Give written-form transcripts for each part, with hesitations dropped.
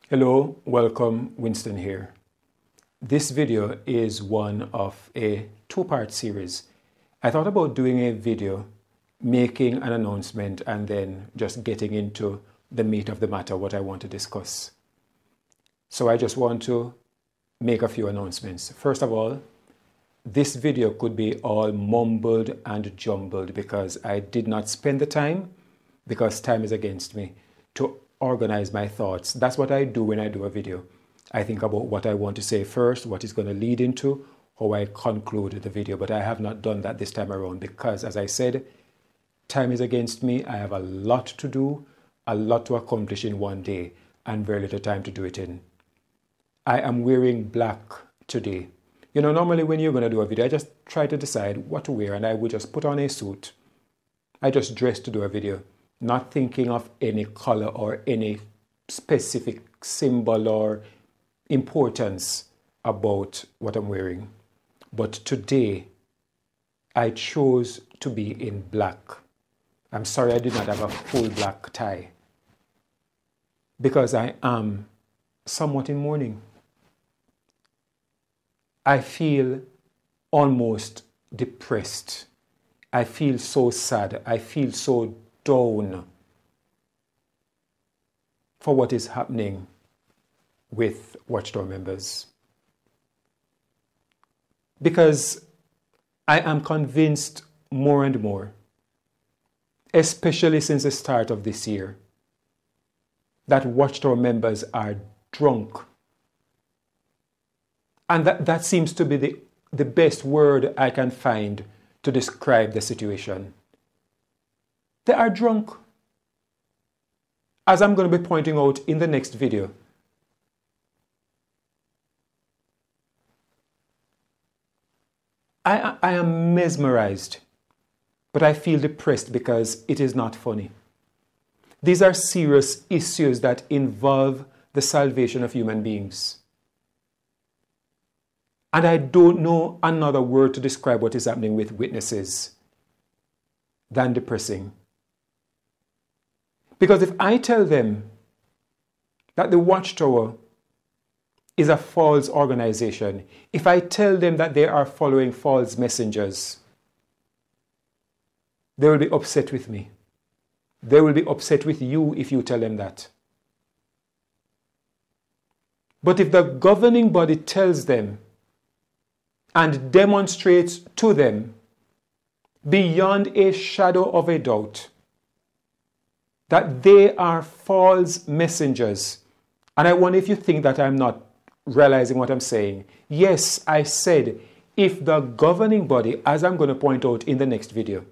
Hello, welcome, Winston here. This video is one of a two-part series. I thought about doing a video, making an announcement, and then just getting into the meat of the matter, what I want to discuss. So I just want to make a few announcements. First of all, this video could be all mumbled and jumbled because I did not spend the time, because time is against me, to organize my thoughts. That's what I do when I do a video. I think about what I want to say first, what it's going to lead into, how I conclude the video. But I have not done that this time around because, as I said, time is against me. I have a lot to do, a lot to accomplish in one day, and very little time to do it in. I am wearing black today. You know, normally when you're going to do a video, I just try to decide what to wear, and I would just put on a suit. I just dress to do a video, not thinking of any color or any specific symbol or importance about what I'm wearing. But today, I chose to be in black. I'm sorry I did not have a full black tie, because I am somewhat in mourning. I feel almost depressed. I feel so sad. I feel so down for what is happening with Watchtower members. Because I am convinced more and more, especially since the start of this year, that Watchtower members are drunk. And that seems to be the best word I can find to describe the situation. They are drunk. As I'm going to be pointing out in the next video, I am mesmerized, but I feel depressed because it is not funny. These are serious issues that involve the salvation of human beings. And I don't know another word to describe what is happening with witnesses than depressing. Because if I tell them that the Watchtower is a false organization, if I tell them that they are following false messengers, they will be upset with me. They will be upset with you if you tell them that. But if the governing body tells them and demonstrates to them beyond a shadow of a doubt that they are false messengers, and I wonder if you think that I'm not realizing what I'm saying. Yes, I said if the governing body, as I'm going to point out in the next video,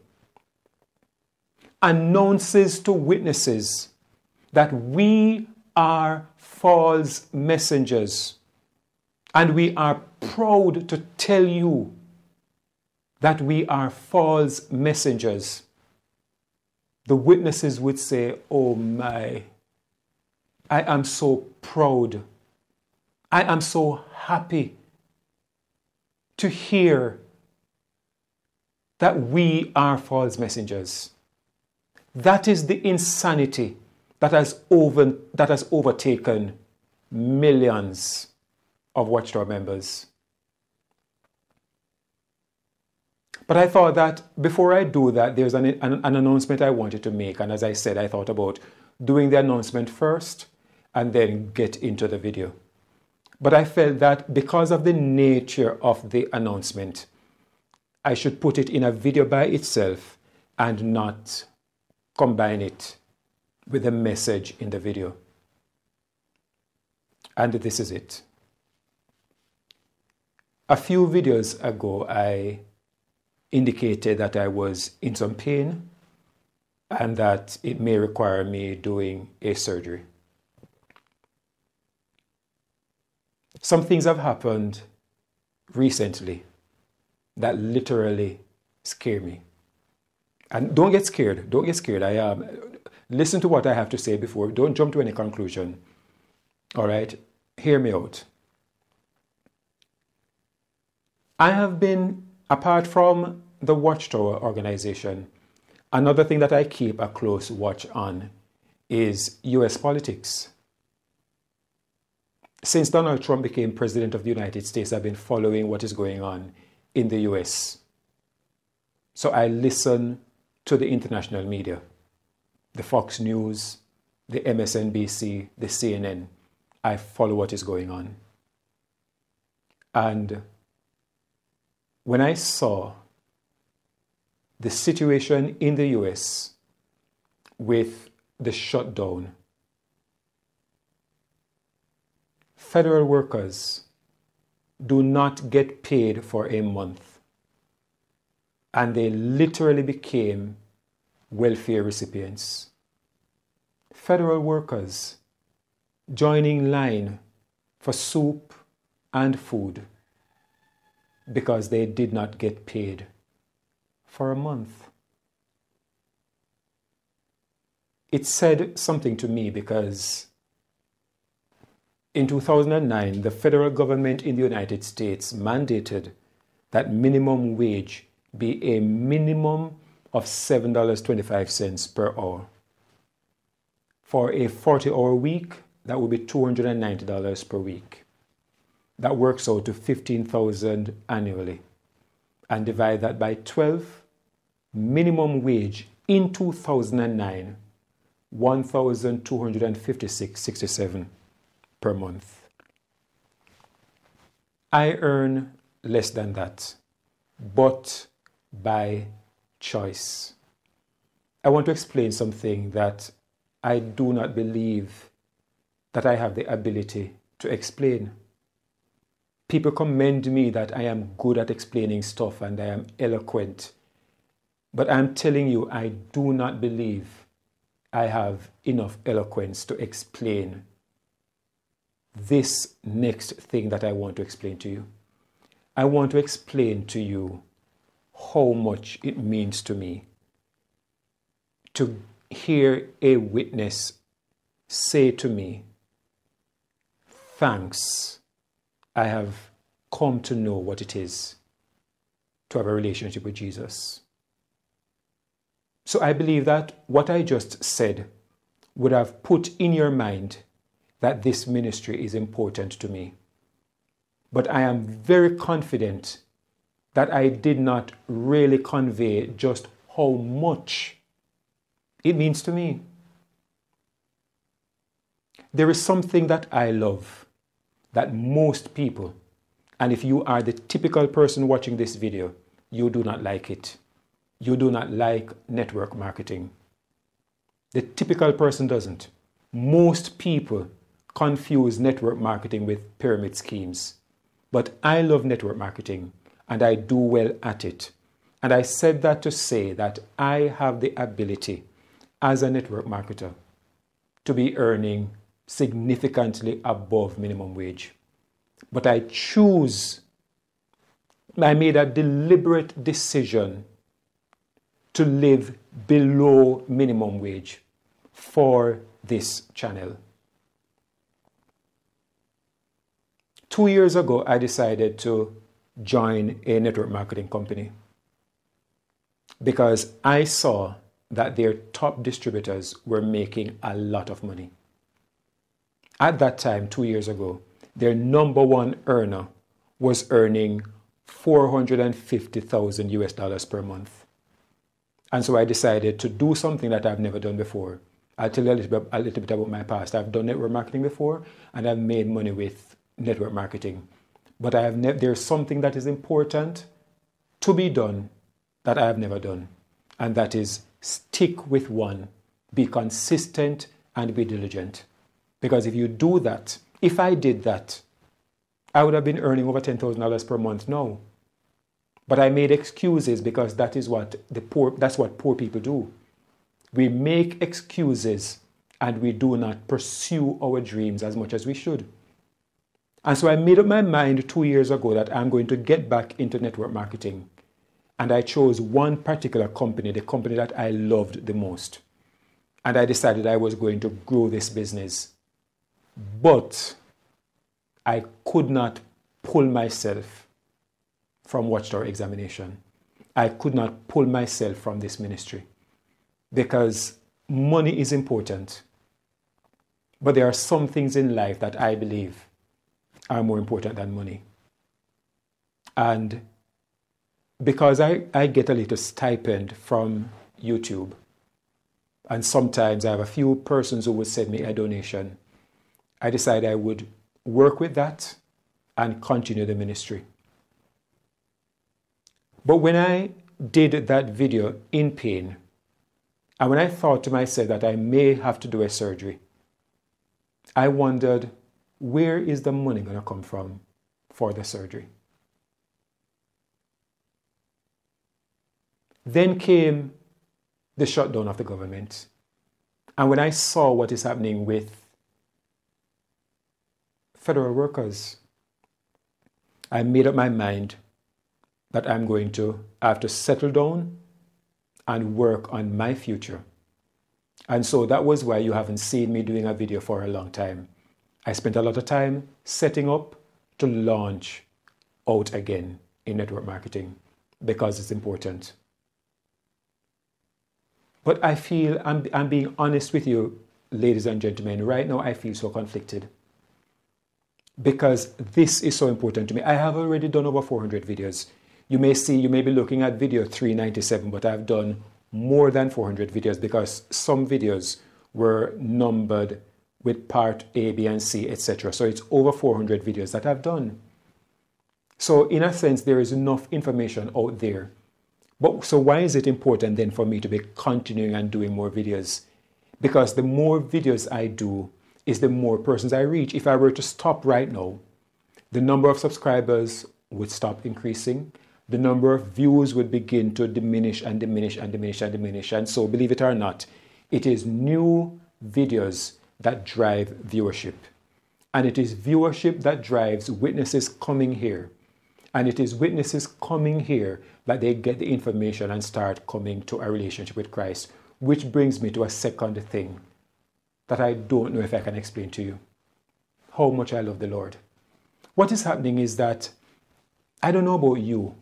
announces to witnesses that we are false messengers, and we are proud to tell you that we are false messengers, the witnesses would say, oh my, I am so proud. I am so happy to hear that we are false messengers. That is the insanity that has overtaken millions of Watchtower members. But I thought that before I do that, there's an announcement I wanted to make. And as I said, I thought about doing the announcement first and then get into the video. But I felt that because of the nature of the announcement, I should put it in a video by itself and not combine it with the message in the video. And this is it. A few videos ago, I indicated that I was in some pain and that it may require me doing a surgery. Some things have happened recently that literally scare me. And don't get scared. Don't get scared. Listen to what I have to say before. Don't jump to any conclusion. All right? hear me out. I have been, apart from the Watchtower organization, another thing that I keep a close watch on is US politics. Since Donald Trump became president of the United States, I've been following what is going on in the US. So I listen to the international media, the Fox News, the MSNBC, the CNN. I follow what is going on. And when I saw the situation in the US with the shutdown, federal workers do not get paid for a month, and they literally became welfare recipients. Federal workers joining line for soup and food because they did not get paid for a month. It said something to me because in 2009, the federal government in the United States mandated that minimum wage be a minimum of $7.25 per hour. For a 40-hour week, that would be $290 per week. That works out to $15,000 annually. And divide that by 12, minimum wage in 2009, $1,256.67 per month. I earn less than that, but by choice. I want to explain something that I do not believe that I have the ability to explain. People commend me that I am good at explaining stuff and I am eloquent. But I'm telling you, I do not believe I have enough eloquence to explain this next thing that I want to explain to you. I want to explain to you how much it means to me to hear a witness say to me, "Thanks, I have come to know what it is to have a relationship with Jesus." So I believe that what I just said would have put in your mind that this ministry is important to me. But I am very confident that I did not really convey just how much it means to me. There is something that I love that most people, and if you are the typical person watching this video, you do not like it. You do not like network marketing. The typical person doesn't. Most people confuse network marketing with pyramid schemes. But I love network marketing and I do well at it. And I said that to say that I have the ability as a network marketer to be earning significantly above minimum wage. But I made a deliberate decision to live below minimum wage for this channel. 2 years ago, I decided to join a network marketing company because I saw that their top distributors were making a lot of money. At that time, 2 years ago, their number one earner was earning $450,000 US per month. And so I decided to do something that I've never done before. I'll tell you a little bit about my past. I've done network marketing before, and I've made money with network marketing. But there's something that is important to be done that I have never done. And that is stick with one, be consistent, and be diligent. Because if you do that, if I did that, I would have been earning over $10,000 per month now. But I made excuses because that's what poor people do. We make excuses and we do not pursue our dreams as much as we should. And so I made up my mind 2 years ago that I'm going to get back into network marketing. And I chose one particular company, the company that I loved the most. And I decided I was going to grow this business. But I could not pull myself from Watchtower examination. I could not pull myself from this ministry because money is important. But there are some things in life that I believe are more important than money. And because I get a little stipend from YouTube, and sometimes I have a few persons who would send me a donation, I decided I would work with that and continue the ministry. But when I did that video in pain, and when I thought to myself that I may have to do a surgery, I wondered, where is the money going to come from for the surgery? Then came the shutdown of the government. And when I saw what is happening with federal workers, I made up my mind that I'm going to have to settle down and work on my future. And so that was why you haven't seen me doing a video for a long time. I spent a lot of time setting up to launch out again in network marketing because it's important. But I feel, I'm being honest with you, ladies and gentlemen, right now I feel so conflicted because this is so important to me. I have already done over 400 videos. You may be looking at video 397, but I've done more than 400 videos because some videos were numbered with part A, B, and C, etc. So it's over 400 videos that I've done. So in a sense, there is enough information out there. But so why is it important then for me to be continuing and doing more videos? Because the more videos I do is the more persons I reach. If I were to stop right now, the number of subscribers would stop increasing. The number of views would begin to diminish and diminish and diminish and diminish. And so, believe it or not, it is new videos that drive viewership. And it is viewership that drives witnesses coming here. And it is witnesses coming here that they get the information and start coming to a relationship with Christ. Which brings me to a second thing that I don't know if I can explain to you. How much I love the Lord. What is happening is that, I don't know about you,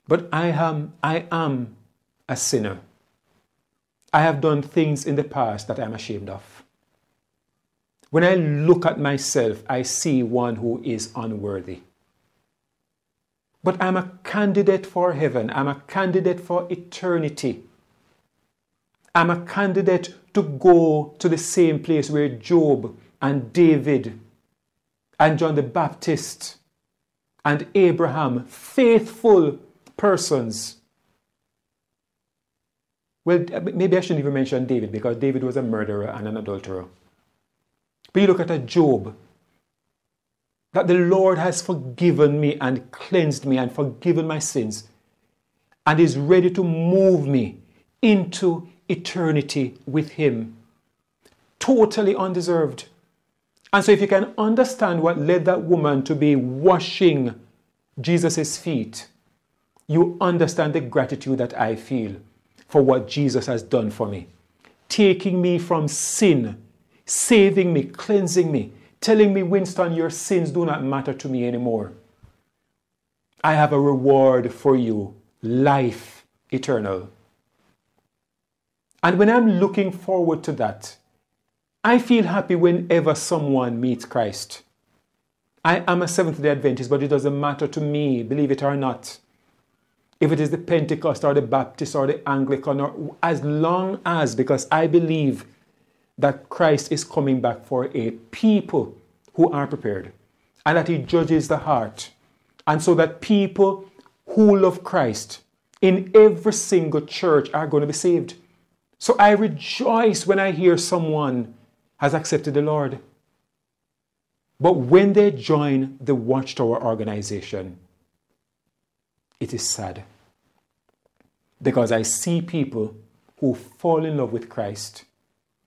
but I am a sinner. I have done things in the past that I'm ashamed of. When I look at myself, I see one who is unworthy. But I'm a candidate for heaven. I'm a candidate for eternity. I'm a candidate to go to the same place where Job and David and John the Baptist and Abraham, faithful persons. Well, maybe I shouldn't even mention David because David was a murderer and an adulterer. But you look at a Job, that the Lord has forgiven me and cleansed me and forgiven my sins and is ready to move me into eternity with Him. Totally undeserved. And so if you can understand what led that woman to be washing Jesus' feet, you understand the gratitude that I feel for what Jesus has done for me. Taking me from sin, saving me, cleansing me, telling me, Winston, your sins do not matter to me anymore. I have a reward for you, life eternal. And when I'm looking forward to that, I feel happy whenever someone meets Christ. I am a Seventh-day Adventist, but it doesn't matter to me, believe it or not. If it is the Pentecost or the Baptist or the Anglican, or as long as, because I believe that Christ is coming back for a people who are prepared and that He judges the heart. And so that people who love Christ in every single church are going to be saved. So I rejoice when I hear someone has accepted the Lord. But when they join the Watchtower organization, it is sad. Because I see people who fall in love with Christ,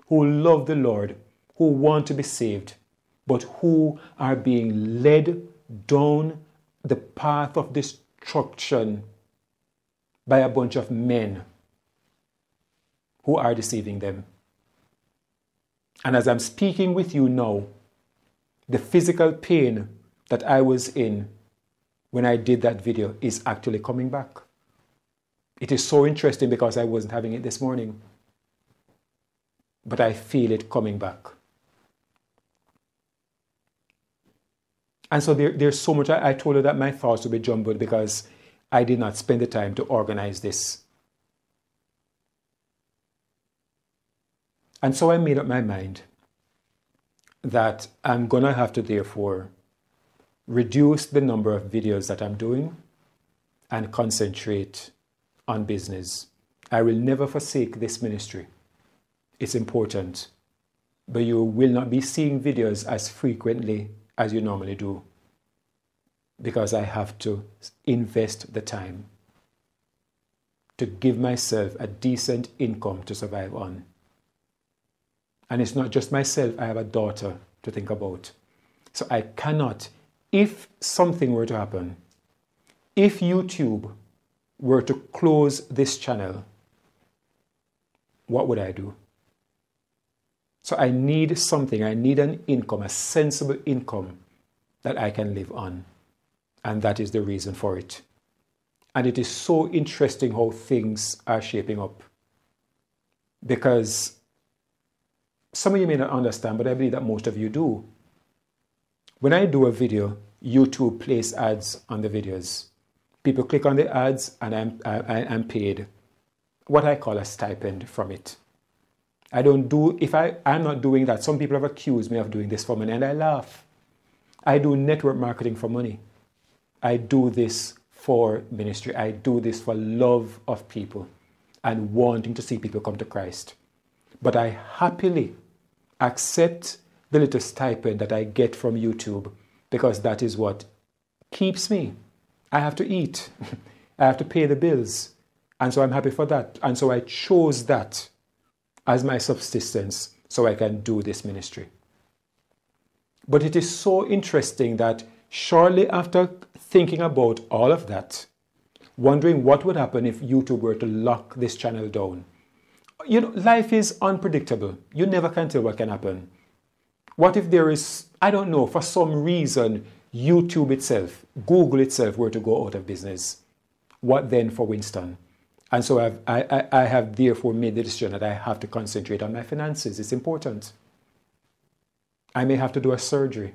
who love the Lord, who want to be saved, but who are being led down the path of destruction by a bunch of men who are deceiving them. And as I'm speaking with you now, the physical pain that I was in when I did that video is actually coming back. It is so interesting because I wasn't having it this morning, but I feel it coming back. And so there's so much. I told her that my thoughts would be jumbled because I did not spend the time to organize this. And so I made up my mind that I'm going to have to therefore reduce the number of videos that I'm doing and concentrate on business. I will never forsake this ministry. It's important. But you will not be seeing videos as frequently as you normally do, because I have to invest the time to give myself a decent income to survive on. And it's not just myself, I have a daughter to think about. So I cannot, if something were to happen, if YouTube were to close this channel, what would I do? So I need something, I need an income, a sensible income that I can live on. And that is the reason for it. And it is so interesting how things are shaping up. Because some of you may not understand, but I believe that most of you do. When I do a video, YouTube plays ads on the videos. People click on the ads and I'm paid what I call a stipend from it. I don't do, I'm not doing that. Some people have accused me of doing this for money and I laugh. I do network marketing for money. I do this for ministry. I do this for love of people and wanting to see people come to Christ. But I happily accept the little stipend that I get from YouTube because that is what keeps me. I have to eat. I have to pay the bills. And so I'm happy for that. And so I chose that as my subsistence so I can do this ministry. But it is so interesting that shortly after thinking about all of that, wondering what would happen if YouTube were to lock this channel down. You know, life is unpredictable. You never can tell what can happen. What if there is, I don't know, for some reason, YouTube itself, Google itself were to go out of business? What then for Winston? And so I have therefore made the decision that I have to concentrate on my finances. It's important. I may have to do a surgery.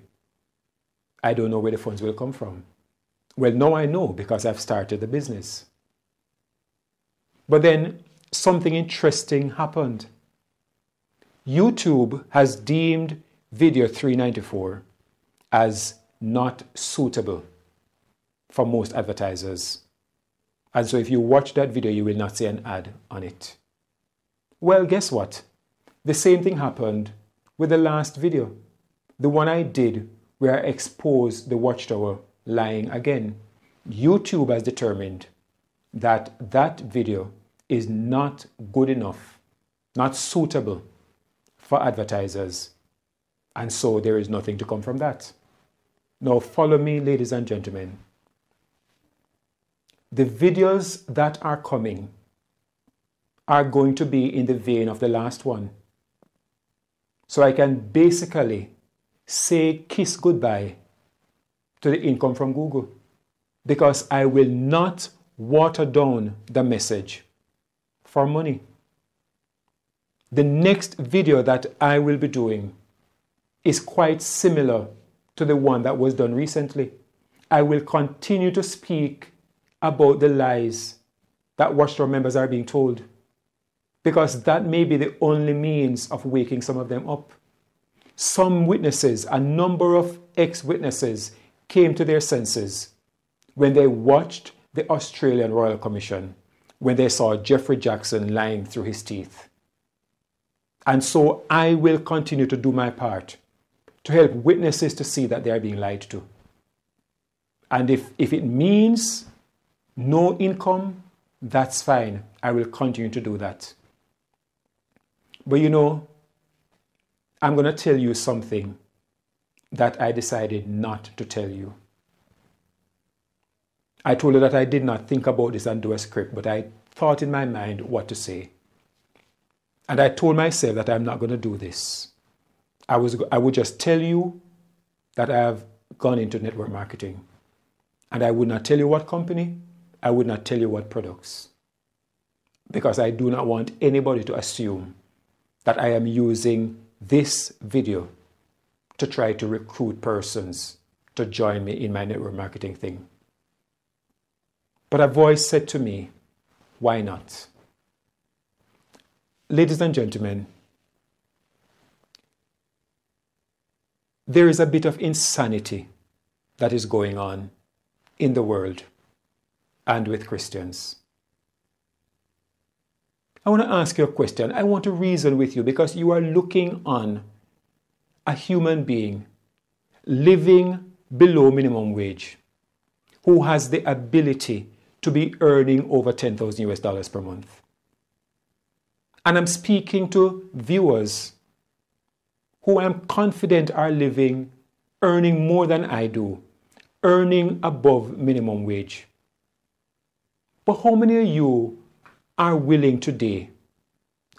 I don't know where the funds will come from. Well, now I know because I've started the business. But then something interesting happened. YouTube has deemed video 394 as not suitable for most advertisers. And so if you watch that video, you will not see an ad on it. Well, guess what? The same thing happened with the last video. The one I did where I exposed the Watchtower lying again. YouTube has determined that that video is not good enough, not suitable for advertisers. And so there is nothing to come from that. Now follow me, ladies and gentlemen. The videos that are coming are going to be in the vein of the last one. So I can basically say kiss goodbye to the income from Google because I will not water down the message for money. The next video that I will be doing is quite similar to the one that was done recently. I will continue to speak about the lies that Watchtower members are being told, because that may be the only means of waking some of them up. Some witnesses, a number of ex-witnesses, came to their senses when they watched the Australian Royal Commission, when they saw Jeffrey Jackson lying through his teeth. And so I will continue to do my part to help witnesses to see that they are being lied to. And if it means no income, that's fine. I will continue to do that. But you know, I'm going to tell you something that I decided not to tell you. I told her that I did not think about this and do a script, but I thought in my mind what to say. And I told myself that I'm not going to do this. I would just tell you that I have gone into network marketing. And I would not tell you what company, I would not tell you what products. Because I do not want anybody to assume that I am using this video to try to recruit persons to join me in my network marketing thing. But a voice said to me, why not? Ladies and gentlemen, there is a bit of insanity that is going on in the world and with Christians. I want to ask you a question. I want to reason with you because you are looking on a human being living below minimum wage who has the ability to be earning over $10,000 per month. And I'm speaking to viewers who I'm confident are living, earning more than I do, earning above minimum wage. But how many of you are willing today,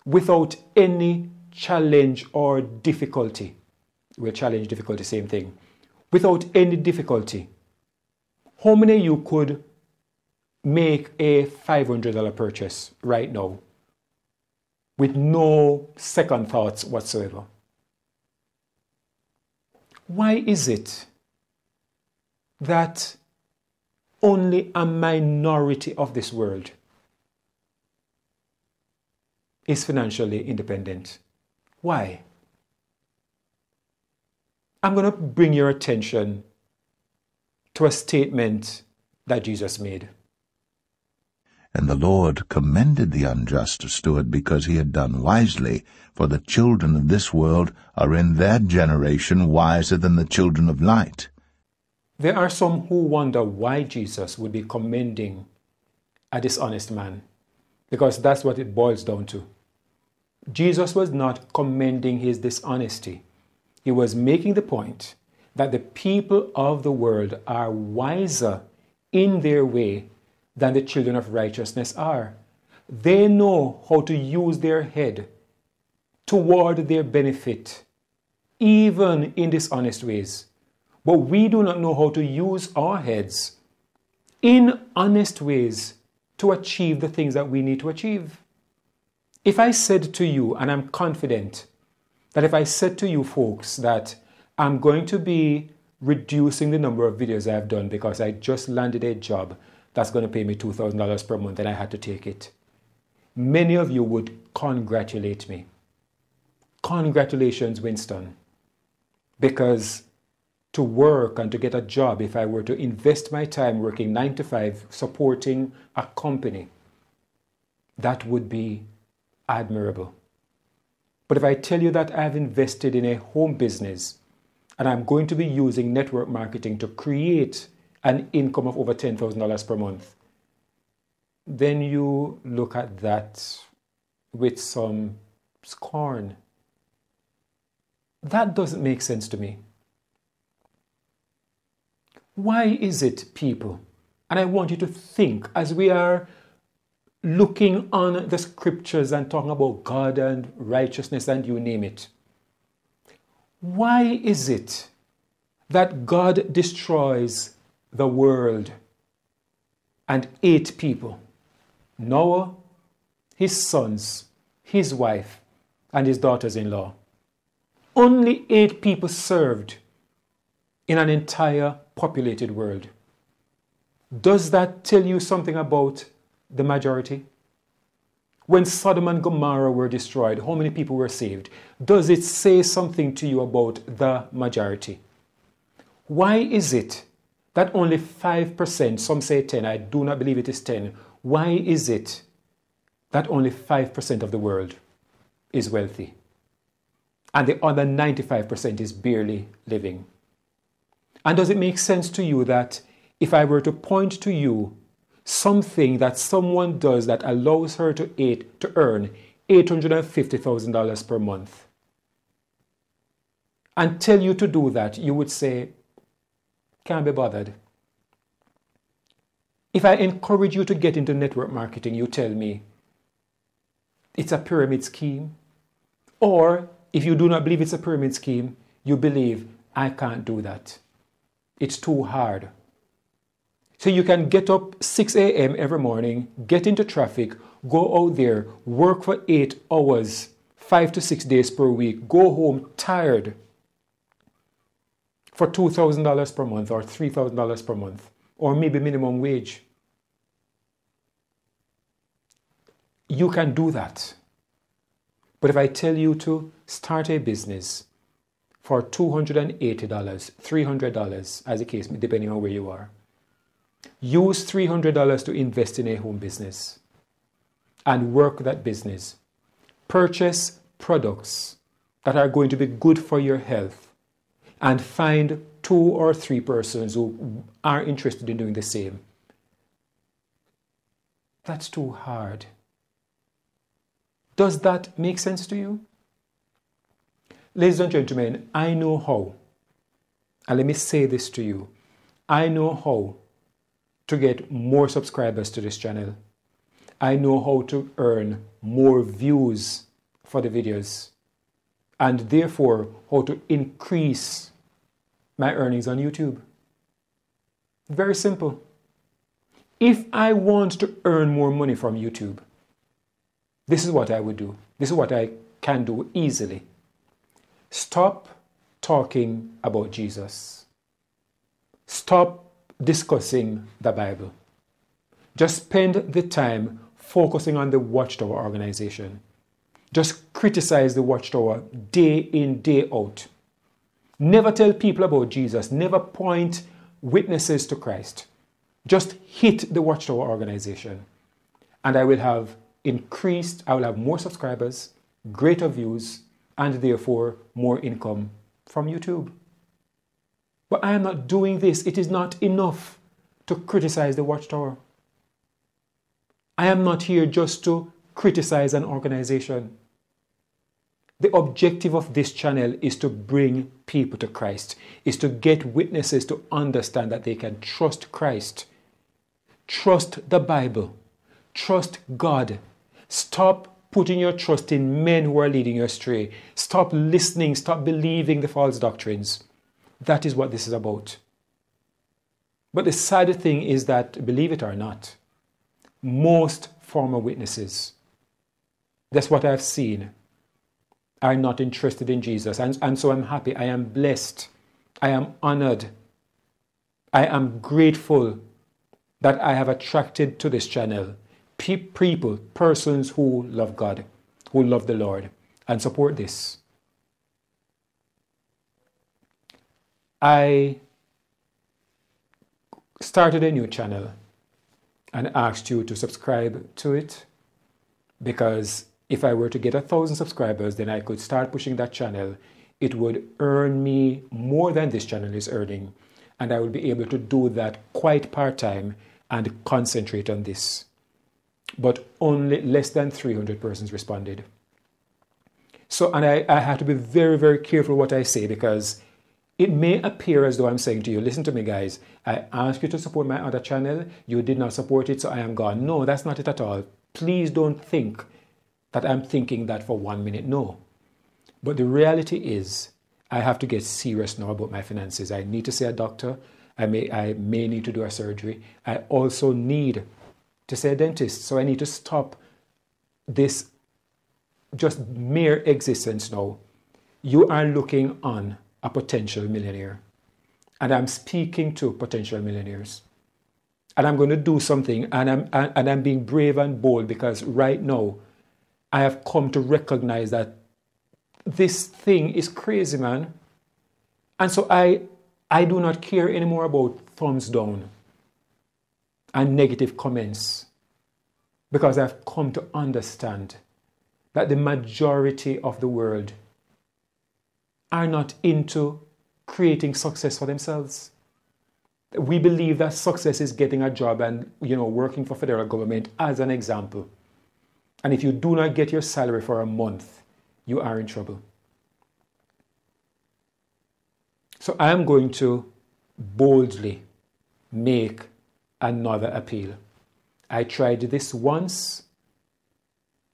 without any challenge or difficulty, well, challenge, difficulty, same thing, without any difficulty, how many of you could make a $500 purchase right now with no second thoughts whatsoever? Why is it that only a minority of this world is financially independent? Why? I'm going to bring your attention to a statement that Jesus made. And the Lord commended the unjust steward because he had done wisely, for the children of this world are in their generation wiser than the children of light. There are some who wonder why Jesus would be commending a dishonest man, because that's what it boils down to. Jesus was not commending his dishonesty. He was making the point that the people of the world are wiser in their way than the children of righteousness are. They know how to use their head toward their benefit, even in dishonest ways. But we do not know how to use our heads in honest ways to achieve the things that we need to achieve. If I said to you, and I'm confident that if I said to you folks that I'm going to be reducing the number of videos I've done because I just landed a job that's going to pay me $2,000 per month and I had to take it, many of you would congratulate me. Congratulations, Winston. Because to work and to get a job, if I were to invest my time working 9 to 5, supporting a company, that would be admirable. But if I tell you that I've invested in a home business and I'm going to be using network marketing to create an income of over $10,000 per month, then you look at that with some scorn. That doesn't make sense to me. Why is it, people, and I want you to think as we are looking on the scriptures and talking about God and righteousness and you name it, why is it that God destroys the world and 8 people, Noah, his sons, his wife, and his daughters-in-law? Only 8 people served in an entire populated world. Does that tell you something about the majority? When Sodom and Gomorrah were destroyed, how many people were saved? Does it say something to you about the majority? Why is it that only 5%, some say 10, I do not believe it is 10, why is it that only 5% of the world is wealthy and the other 95% is barely living? And does it make sense to you that if I were to point to you something that someone does that allows her to earn $850,000 per month and tell you to do that, you would say, can't be bothered. If I encourage you to get into network marketing, you tell me it's a pyramid scheme. Or if you do not believe it's a pyramid scheme, you believe I can't do that. It's too hard. So you can get up 6 a.m. every morning, get into traffic, go out there, work for 8 hours, 5 to 6 days per week, go home tired for $2,000 per month or $3,000 per month, or maybe minimum wage. You can do that. But if I tell you to start a business for $280, $300, as the case, depending on where you are, use $300 to invest in a home business and work that business. Purchase products that are going to be good for your health and find 2 or 3 persons who are interested in doing the same. That's too hard. Does that make sense to you? Ladies and gentlemen, I know how, and let me say this to you, I know how to get more subscribers to this channel. I know how to earn more views for the videos, and therefore how to increase my earnings on YouTube. Very simple. If I want to earn more money from YouTube, this is what I would do. This is what I can do easily. Stop talking about Jesus. Stop discussing the Bible. Just spend the time focusing on the Watchtower organization. Just criticize the Watchtower day in, day out. Never tell people about Jesus. Never point witnesses to Christ. Just hit the Watchtower organization. And I will have more subscribers, greater views, and therefore more income from YouTube. But I am not doing this. It is not enough to criticize the Watchtower. I am not here just to criticize an organization. The objective of this channel is to bring people to Christ, is to get witnesses to understand that they can trust Christ, trust the Bible, trust God. Stop putting your trust in men who are leading you astray. Stop listening, stop believing the false doctrines. That is what this is about. But the sad thing is that, believe it or not, most former witnesses, that's what I've seen, are not interested in Jesus. And so I'm happy. I am blessed. I am honored. I am grateful that I have attracted to this channel people, persons who love God, who love the Lord, and support this. I started a new channel and asked you to subscribe to it, because if I were to get 1,000 subscribers, then I could start pushing that channel. It would earn me more than this channel is earning, and I would be able to do that quite part-time and concentrate on this. But only less than 300 persons responded. So, and I have to be very, very careful what I say, because it may appear as though I'm saying to you, listen to me guys, I asked you to support my other channel, you did not support it, so I am gone. No, that's not it at all. Please don't think that I'm thinking that for 1 minute, no. But the reality is, I have to get serious now about my finances. I need to see a doctor. I may need to do a surgery. I also need to see a dentist. So I need to stop this just mere existence now. You are looking on a potential millionaire. And I'm speaking to potential millionaires. And I'm going to do something, and I'm being brave and bold, because right now I have come to recognize that this thing is crazy, man. And so I do not care anymore about thumbs down and negative comments, because I've come to understand that the majority of the world are not into creating success for themselves. We believe that success is getting a job and, working for federal government, as an example. And if you do not get your salary for a month, you are in trouble. So I am going to boldly make another appeal. I tried this once,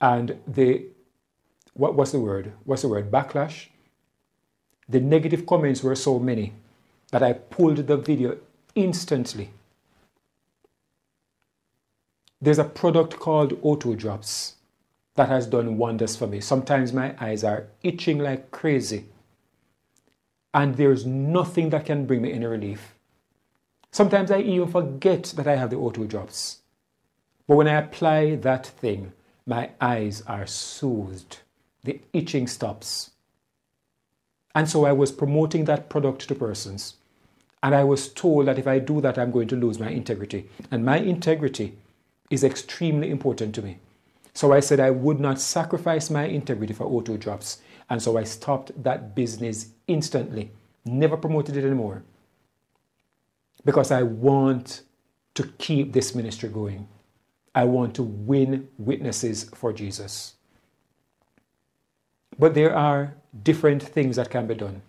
and what's the word? Backlash. The negative comments were so many that I pulled the video instantly. There's a product called O2 drops that has done wonders for me. Sometimes my eyes are itching like crazy, and there's nothing that can bring me any relief. Sometimes I even forget that I have the O2 drops. But when I apply that thing, my eyes are soothed. The itching stops. And so I was promoting that product to persons. And I was told that if I do that, I'm going to lose my integrity. And my integrity is extremely important to me. So I said I would not sacrifice my integrity for O2 drops. And so I stopped that business instantly. Never promoted it anymore. Because I want to keep this ministry going. I want to win witnesses for Jesus. But there are different things that can be done.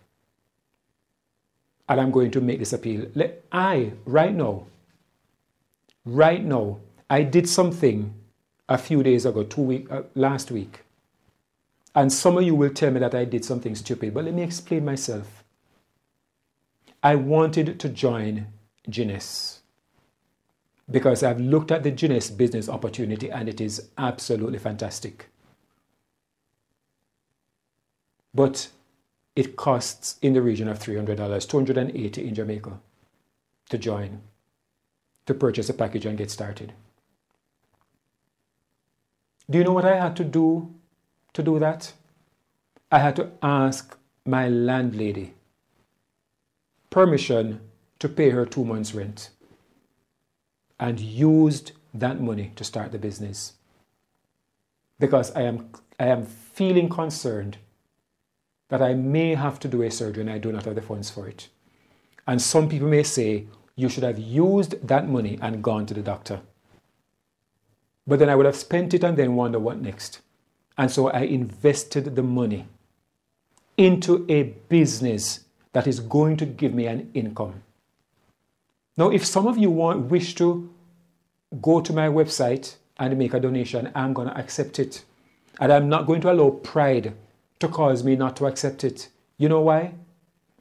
And I'm going to make this appeal. Right now, I did something a few days ago, last week. And some of you will tell me that I did something stupid, but let me explain myself. I wanted to join Guinness because I've looked at the Guinness business opportunity and it is absolutely fantastic. But it costs in the region of $300, $280 in Jamaica to join, to purchase a package and get started. Do you know what I had to do that? I had to ask my landlady permission to pay her 2 months' rent, and used that money to start the business. Because I am feeling concerned that I may have to do a surgery and I do not have the funds for it. And some people may say, you should have used that money and gone to the doctor. But then I would have spent it and then wonder what next. And so I invested the money into a business that is going to give me an income. Now, if some of you wish to go to my website and make a donation, I'm going to accept it. And I'm not going to allow pride to cause me not to accept it. You know why?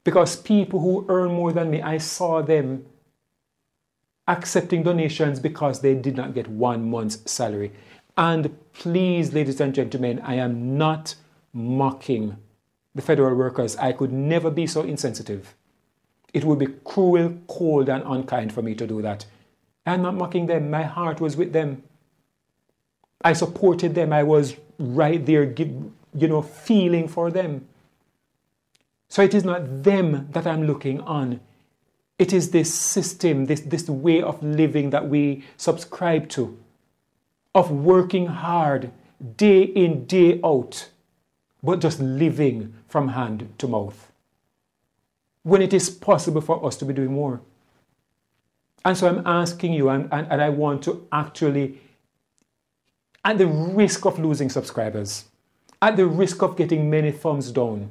Because people who earn more than me, I saw them accepting donations because they did not get 1 month's salary. And please, ladies and gentlemen, I am not mocking the federal workers. I could never be so insensitive. It would be cruel, cold, and unkind for me to do that. I'm not mocking them. My heart was with them. I supported them. I was right there, feeling for them. So it is not them that I'm looking on. It is this system, this way of living that we subscribe to, of working hard, day in, day out, but just living from hand to mouth, when it is possible for us to be doing more. And so I'm asking you, and I want to actually, at the risk of losing subscribers, at the risk of getting many thumbs down,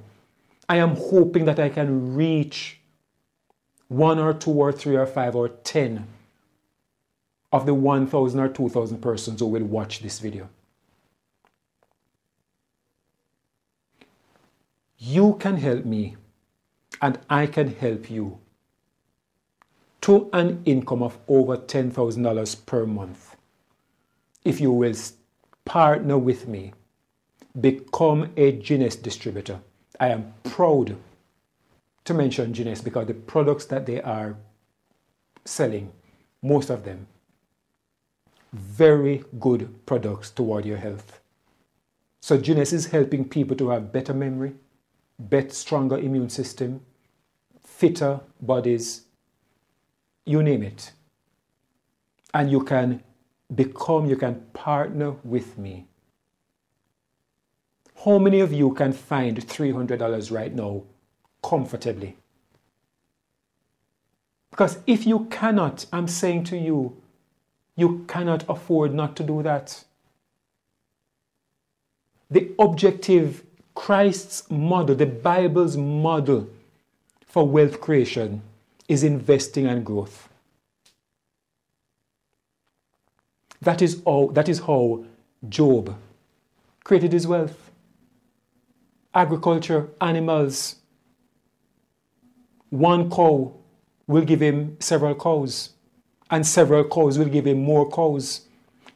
I am hoping that I can reach 1 or 2 or 3 or 5 or 10 of the 1,000 or 2,000 persons who will watch this video. You can help me, and I can help you to an income of over $10,000 per month. If you will partner with me, become a Guinness distributor. I am proud to mention Guinness because the products that they are selling, most of them, very good products toward your health. So Guinness is helping people to have better memory, better, stronger immune system, fitter bodies, you name it. And you can partner with me. How many of you can find $300 right now comfortably? Because if you cannot, I'm saying to you, you cannot afford not to do that. The objective, Christ's model, the Bible's model for wealth creation is investing and growth. That is how Job created his wealth. Agriculture, animals, One cow will give him several cows, and several cows will give him more cows.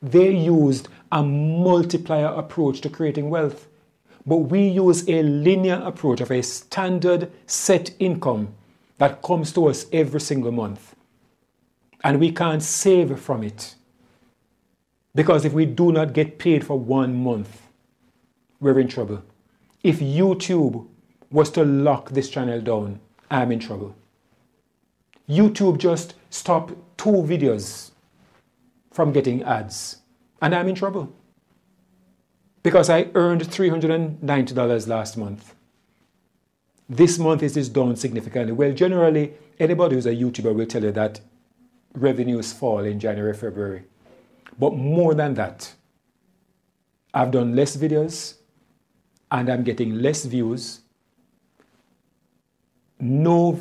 They used a multiplier approach to creating wealth. But we use a linear approach of a standard set income that comes to us every single month. And we can't save from it. Because if we do not get paid for 1 month, we're in trouble. If YouTube was to lock this channel down, I'm in trouble. YouTube just stopped 2 videos from getting ads, and I'm in trouble. Because I earned $390 last month. This month it is down significantly. Well, generally, anybody who's a YouTuber will tell you that revenues fall in January, February. But more than that, I've done less videos and I'm getting less views. No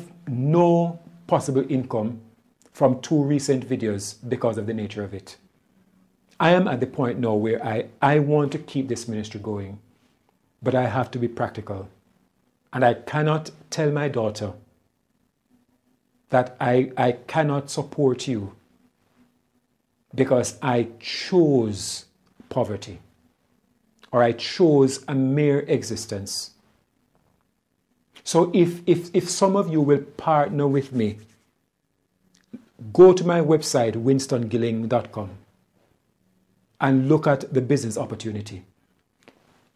possible income from 2 recent videos because of the nature of it. I am at the point now where I want to keep this ministry going, but I have to be practical. And I cannot tell my daughter that I cannot support you because I chose poverty or I chose a mere existence. So if some of you will partner with me, go to my website, winstongilling.com, and look at the business opportunity.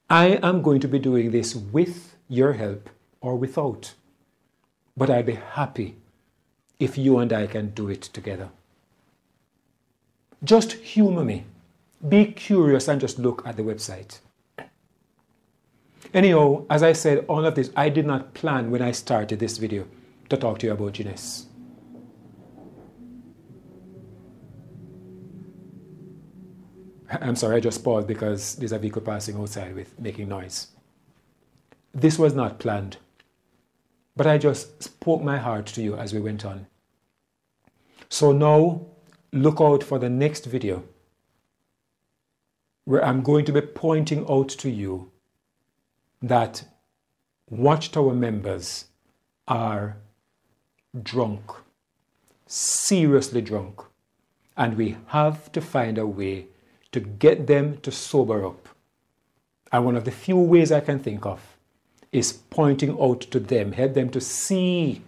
I am going to be doing this with your help or without, but I'd be happy if you and I can do it together. Just humor me. Be curious and just look at the website. Anyhow, as I said, all of this, I did not plan when I started this video to talk to you about Guinness. I'm sorry, I just paused because there's a vehicle passing outside with making noise. This was not planned, but I just spoke my heart to you as we went on. So now, look out for the next video where I'm going to be pointing out to you that Watchtower members are drunk, seriously drunk, and we have to find a way to get them to sober up. And one of the few ways I can think of is pointing out to them, help them to see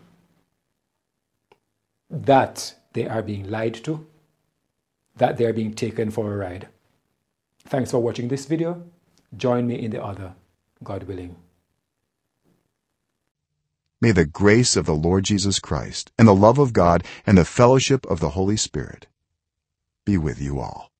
that they are being lied to, that they are being taken for a ride. Thanks for watching this video. Join me in the other, God willing. May the grace of the Lord Jesus Christ and the love of God and the fellowship of the Holy Spirit be with you all.